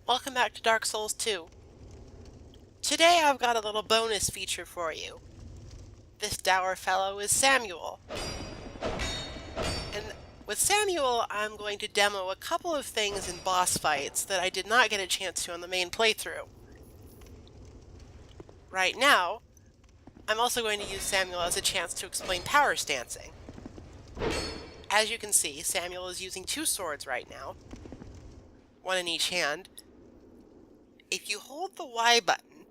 Welcome back to Dark Souls 2. Today I've got a little bonus feature for you. This dour fellow is Samuel. And with Samuel, I'm going to demo a couple of things in boss fights that I did not get a chance to on the main playthrough. Right now, I'm also going to use Samuel as a chance to explain power stancing. As you can see, Samuel is using two swords right now, one in each hand. If you hold the Y button,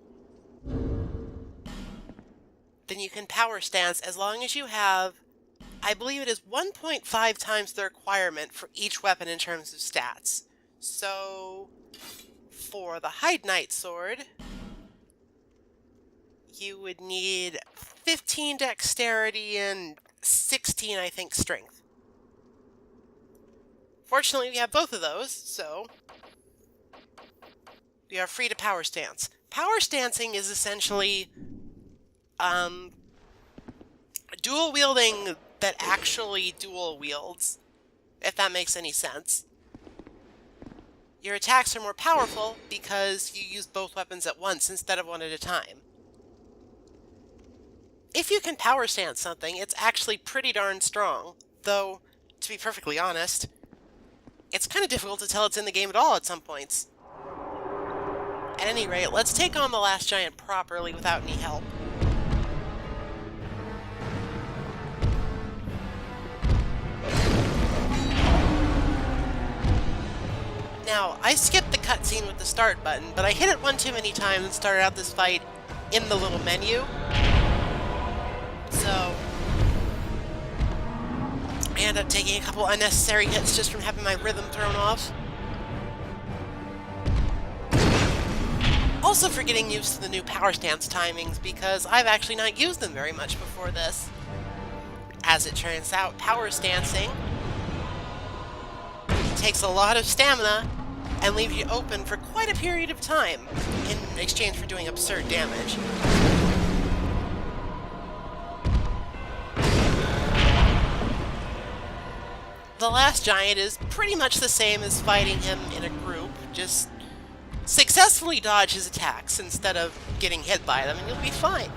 then you can power stance as long as you have, I believe it is 1.5 times the requirement for each weapon in terms of stats. So, for the Hide Knight sword, you would need 15 dexterity and 16, I think, strength. Fortunately, we have both of those, so we are free to power stance. Power stancing is essentially dual wielding that actually dual wields, if that makes any sense. Your attacks are more powerful because you use both weapons at once instead of one at a time. If you can power stance something, it's actually pretty darn strong, though, to be perfectly honest, it's kind of difficult to tell it's in the game at all at some points. At any rate, let's take on the last giant properly without any help. Now, I skipped the cutscene with the start button, but I hit it one too many times and started out this fight in the little menu. So, I ended up taking a couple unnecessary hits just from having my rhythm thrown off. Also for getting used to the new power stance timings, because I've actually not used them very much before this. As it turns out, power stancing takes a lot of stamina and leaves you open for quite a period of time in exchange for doing absurd damage. The last giant is pretty much the same as fighting him in a group, just successfully dodge his attacks instead of getting hit by them and you'll be fine.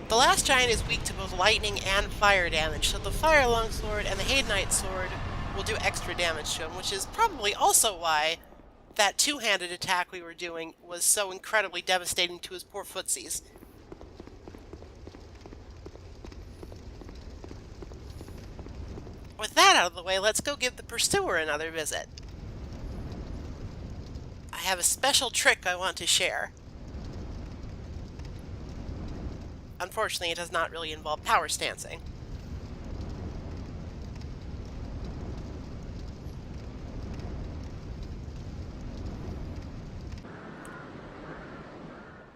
The last giant is weak to both lightning and fire damage, so the fire longsword and the Hide Knight sword will do extra damage to him, which is probably also why that two-handed attack we were doing was so incredibly devastating to his poor footsies. With that out of the way, let's go give the Pursuer another visit. I have a special trick I want to share. Unfortunately, it does not really involve power stancing.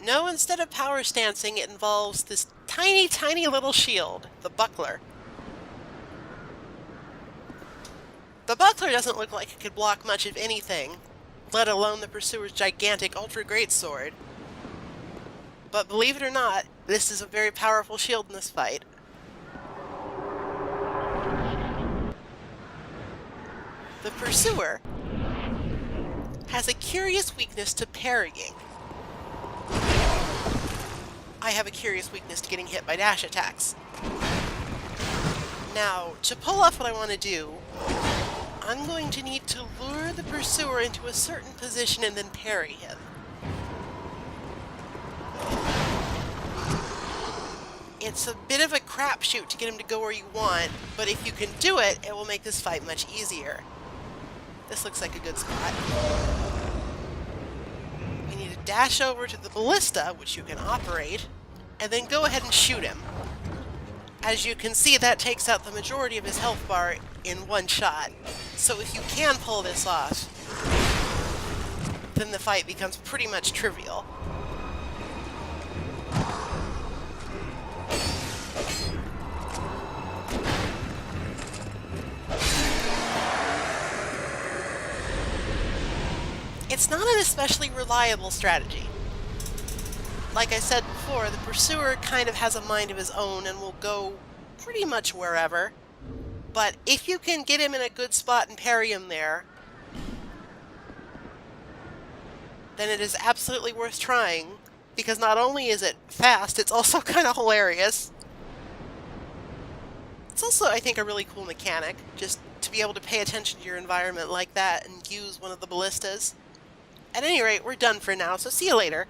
No, instead of power stancing, it involves this tiny, tiny little shield, the buckler. The buckler doesn't look like it could block much of anything, let alone the Pursuer's gigantic ultra-greatsword. But believe it or not, this is a very powerful shield in this fight. The Pursuer has a curious weakness to parrying. I have a curious weakness to getting hit by dash attacks. Now, to pull off what I want to do, I'm going to need to lure the Pursuer into a certain position and then parry him. It's a bit of a crapshoot to get him to go where you want, but if you can do it, it will make this fight much easier. This looks like a good spot. We need to dash over to the ballista, which you can operate, and then go ahead and shoot him. As you can see, that takes out the majority of his health bar in one shot. So if you can pull this off, then the fight becomes pretty much trivial. It's not an especially reliable strategy. Like I said before, the Pursuer kind of has a mind of his own and will go pretty much wherever. But if you can get him in a good spot and parry him there, then it is absolutely worth trying, because not only is it fast, it's also kind of hilarious. It's also, I think, a really cool mechanic, just to be able to pay attention to your environment like that and use one of the ballistas. At any rate, we're done for now, so see you later.